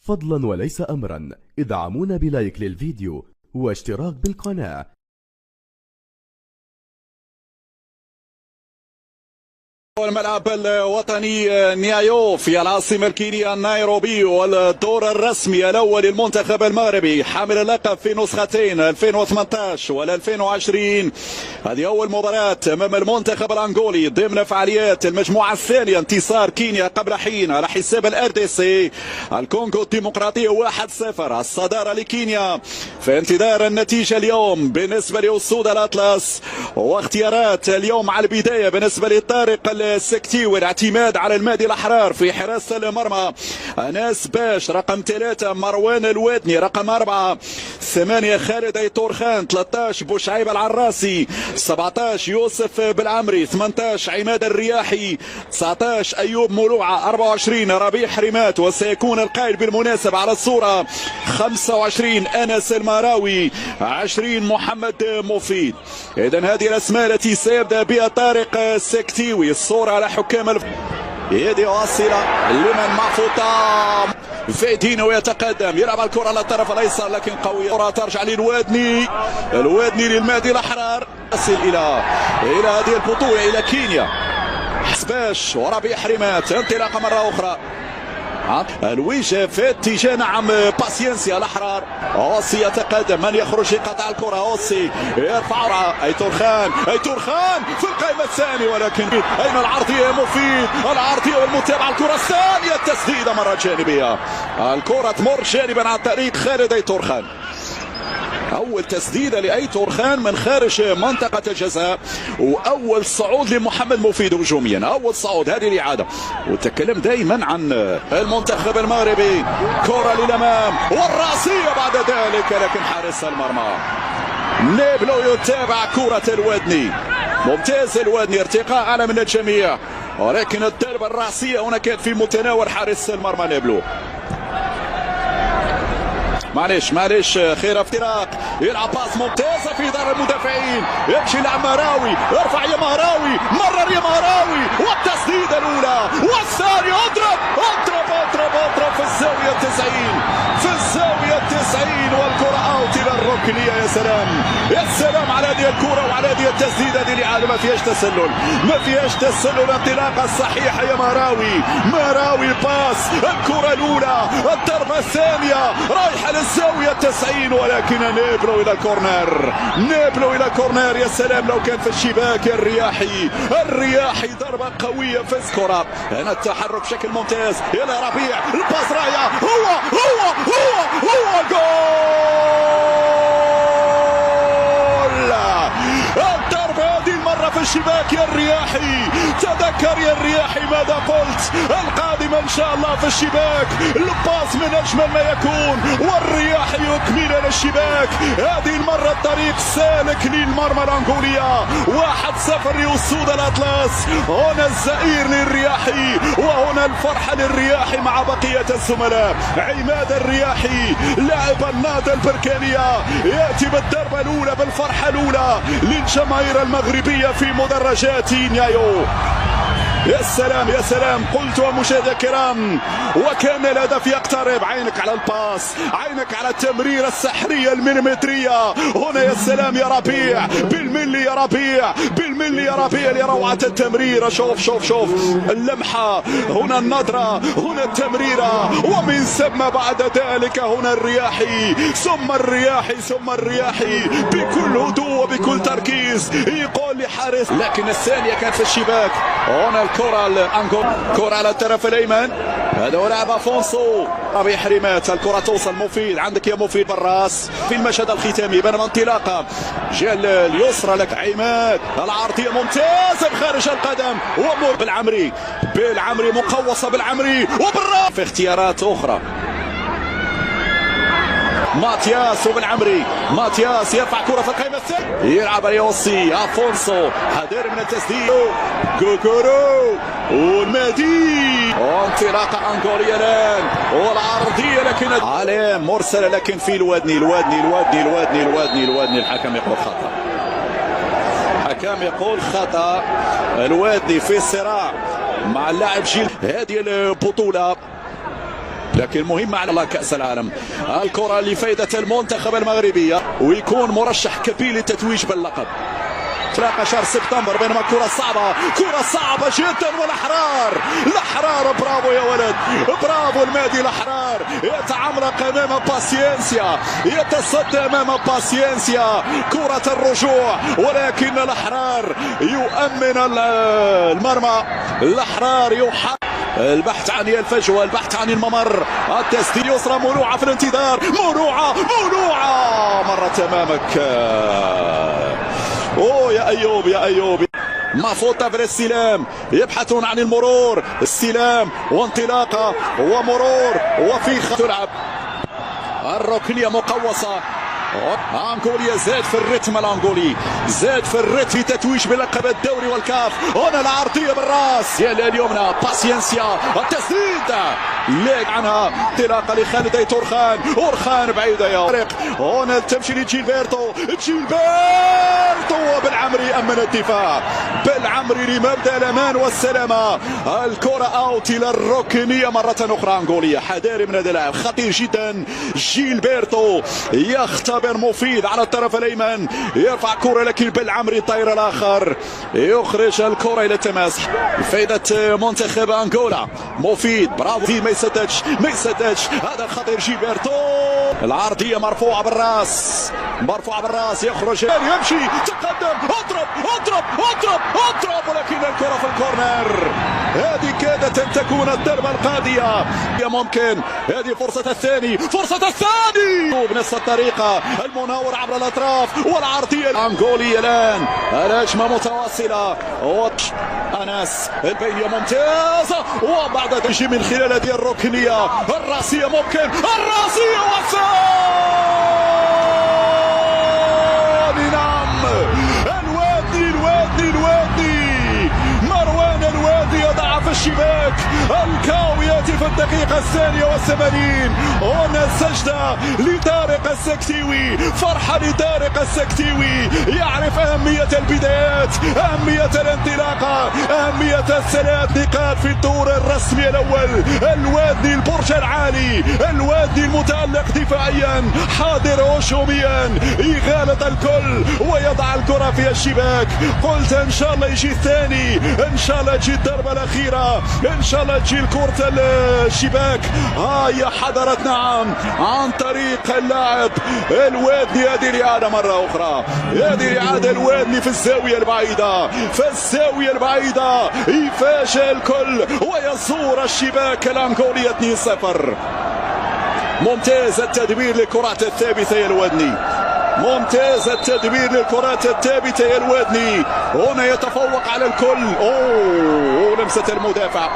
فضلا وليس أمرا ادعمونا بلايك للفيديو واشتراك بالقناة. الملعب الوطني نيايو في العاصمة الكينية نيروبي، والدور الرسمي الأول للمنتخب المغربي حامل اللقب في نسختين 2018 وال 2020. هذه أول مباراة أمام المنتخب الأنغولي ضمن فعاليات المجموعة الثانية، انتصار كينيا قبل حين على حساب الRDC الكونغو الديمقراطية 1-0. الصدارة لكينيا في انتظار النتيجة اليوم بالنسبة لأسود الأطلس، واختيارات اليوم على البداية بالنسبة لطارق السكتيوي، الاعتماد على المادي الأحرار في حراسة المرمى، أناس باش رقم 3، مروان الوادني رقم 4، 8 خالد أيتور خان، 13 بوشعيب العراسي، 17 يوسف بالعمري، 18 عماد الرياحي، 19 أيوب مولوعة، 24 ربيع حريمات، وسيكون القائد بالمناسبة على الصورة 25 أنس المراوي، 20 محمد مفيد. إذن هذه الأسماء التي سيبدأ بها طارق السكتيوي. الصورة على حكام يدي واصلة لمن معفوطة فيدينو يتقدم، يلعب الكرة على الطرف الايسر لكن قوية، الكرة ترجع للوادني، الوادني للمادي الاحرار، تصل الى هذه البطولة الى كينيا. حسباش وربيع حريمات، انطلاقة مرة اخرى، الوجه في اتجاه نعم باسينسيا الاحرار. اوسي يتقدم، من يخرج لقطع الكره؟ اوسي يرفع ايتور خان، ايتور خان في القائمه الثانيه، ولكن اين العرضيه؟ مفيد العرضيه والمتابعه، الكره الثانيه، التسديده مره جانبيه، الكره تمر جانبا عن طريق خالد ايتور خان. أول تسديدة لأيتور خان من خارج منطقة الجزاء، وأول صعود لمحمد مفيد هجوميا، أول صعود. هذه الإعادة، وتكلم دائما عن المنتخب المغربي، كرة للأمام والرأسية بعد ذلك، لكن حارس المرمى نيبلو يتابع كرة الوادني، ممتاز الوادني، ارتقاء أعلى من الجميع، ولكن الضربة الرأسية هنا كانت في متناول حارس المرمى نيبلو. معليش خير افتراق، يلعب باس ممتازه في دار المدافعين، يمشي لعمراوي، يرفع يا مهراوي، مرر يا مهراوي، والتسديده الاولى والثانيه، اضرب في الزاويه 90، في الزاويه 90، والكره اوت الى الركنيه. يا سلام على هذه الكره وعلى هذه التسديده، هذه الاعاده ما فيهاش تسلل، انطلاقه صحيحه يا مهراوي باس، الكره الاولى، الضربه الثانيه رايحه للزاويه 90، ولكن نيبلو الى كورنر. يا سلام لو كان في الشباك يا الرياحي ضربه قويه في الكره. هنا التحرك بشكل ممتاز، يلا ربيع، الباس رايح، هو جول. الضربه هذه المره في الشباك يا الرياحي، تذكر يا الرياحي ماذا قلت، القادم ان شاء الله في الشباك، الباس من اجمل ما يكون، والرياحي يكمل الى الشباك. هذه المره الطريق سالك للمرمى الانغوليه، 1-0 لأسود الاطلس. هنا الزئير للرياحي، وهنا الفرحه للرياحي مع بقيه الزملاء. عماد الرياحي لاعب النادي البركانيه ياتي بالضربه الاولى، بالفرحه الاولى للجماهير المغربيه في مدرجات نيايو. يا سلام قلت ومشاهدينا الكرام، وكان الهدف يقترب. عينك على الباس، عينك على التمريره السحريه المليمتريه. هنا يا سلام يا ربيع، بالملي يا ربيع لروعه التمريره. شوف اللمحه، هنا النظره، هنا التمريره، ومن ثم بعد ذلك هنا الرياحي، ثم الرياحي بكل هدوء وبكل تركيز يقول لحارس، لكن الثانيه كانت في الشباك. هنا الكرة الأنغول، كرة على الطرف الأيمن، هذا هو لاعب أفونسو، ربيع حريمات، الكرة توصل مفيد، عندك يا مفيد بالراس في المشهد الختامي، بينما انطلاقة جهة اليسرى لك عماد، العرضية ممتازة بخارج القدم، ومر بالعمري مقوصة بالعمري وبالراس في اختيارات أخرى. ماتياس وبالعمري، ماتياس يرفع كرة في القائمة الثانية، يلعب اليوسي، أفونسو حذر من التسديد، كوكورو والمادي، وانطلاقة أنغولية الآن، والعرضية لكن علام مرسلة، لكن في الوادني. الحكم يقول خطأ، الوادني في صراع مع اللاعب جيل. هذه البطولة لكن مهمة على كأس العالم. الكرة لفائدة المنتخب المغربي ويكون مرشح كبير للتتويج باللقب. تلاقى شهر سبتمبر، بينما كرة صعبة جدا، والأحرار برافو يا ولد، برافو المهدي الأحرار، يتعملق أمام باسينسيا، يتصدى أمام باسينسيا، كرة الرجوع، ولكن الأحرار يؤمن المرمى. الأحرار يحاول البحث عن الفجوة، البحث عن الممر، التسديد يسرى، مروعة في الانتظار، مروعة مرت أمامك. يا أيوب ما فوت في الاستلام، يبحثون عن المرور، استلام وانطلاقة ومرور وفي تلعب الركنية مقوصة. أنغوليا زاد في الريتم، الأنغولي زاد في الريتم في تتويج بلقب الدوري والكاف. هنا العرضية بالراس يا اليمنى، باسينسيا، التسديد ليك عنها، انطلاقة لخالد أورخان بعيدة يا طارق. هنا تمشي لجيلبرتو بالعمري أمن الدفاع، بالعمري لمبدأ الأمان والسلامة. الكرة أوت إلى الركنية مرة أخرى. أنغوليا حذاري من هذا اللاعب، خطير جدا. جيلبرتو يختبر مفيد على الطرف الأيمن، يرفع كرة لكن بالعمري الطائر الآخر يخرج الكرة إلى التماس. فائدة منتخب أنغولا، مفيد برافو، ما يسددش، هذا خطير. جيلبرتو العرضية مرفوعة بالراس، يخرج يمشي، تقدم، اضرب، ولكن الكرة في الكورنر. هذه كادت أن تكون الضربة القاضية، ممكن هذه فرصة الثاني بنفس الطريقة، المناور عبر الأطراف والعرضية. أنغوليا الآن الهجمة متواصلة، أنس البينية ممتازة، وبعد تجي من خلال هذه الركنية الراسية، ممكن الراسية نعم، الوادي مروان الوادي يضع في الشباك، الكاوية في الدقيقة 82. هنا سجدة لطارق السكتيوي، فرحة لطارق السكتيوي، يعرف أهمية البدايات، أهمية الانطلاقة، أهمية ال3 نقاط في الدور الرسمي الأول. الوادي البرج العالي، الوادي المتألق دفاعيا، حاضر هجوميا، يغالط الكل ويضع الكرة في الشباك. قلت إن شاء الله يجي الثاني، إن شاء الله تجي الضربة الأخيرة، إن شاء الله تجي الكرة الشباك. هيا حضرت نعم عن طريق اللاعب الوادي. هذه الإعادة مرة أخرى، هذه الإعادة الوادي في الزاوية البعيدة، يفاجئ الكل ويزور الشباك الأنغولية 2-0. ممتاز التدبير للكرات الثابتة يا الوادي، ممتاز التدبير للكرات الثابتة يا الوادي. هنا يتفوق على الكل. لمسة المدافع،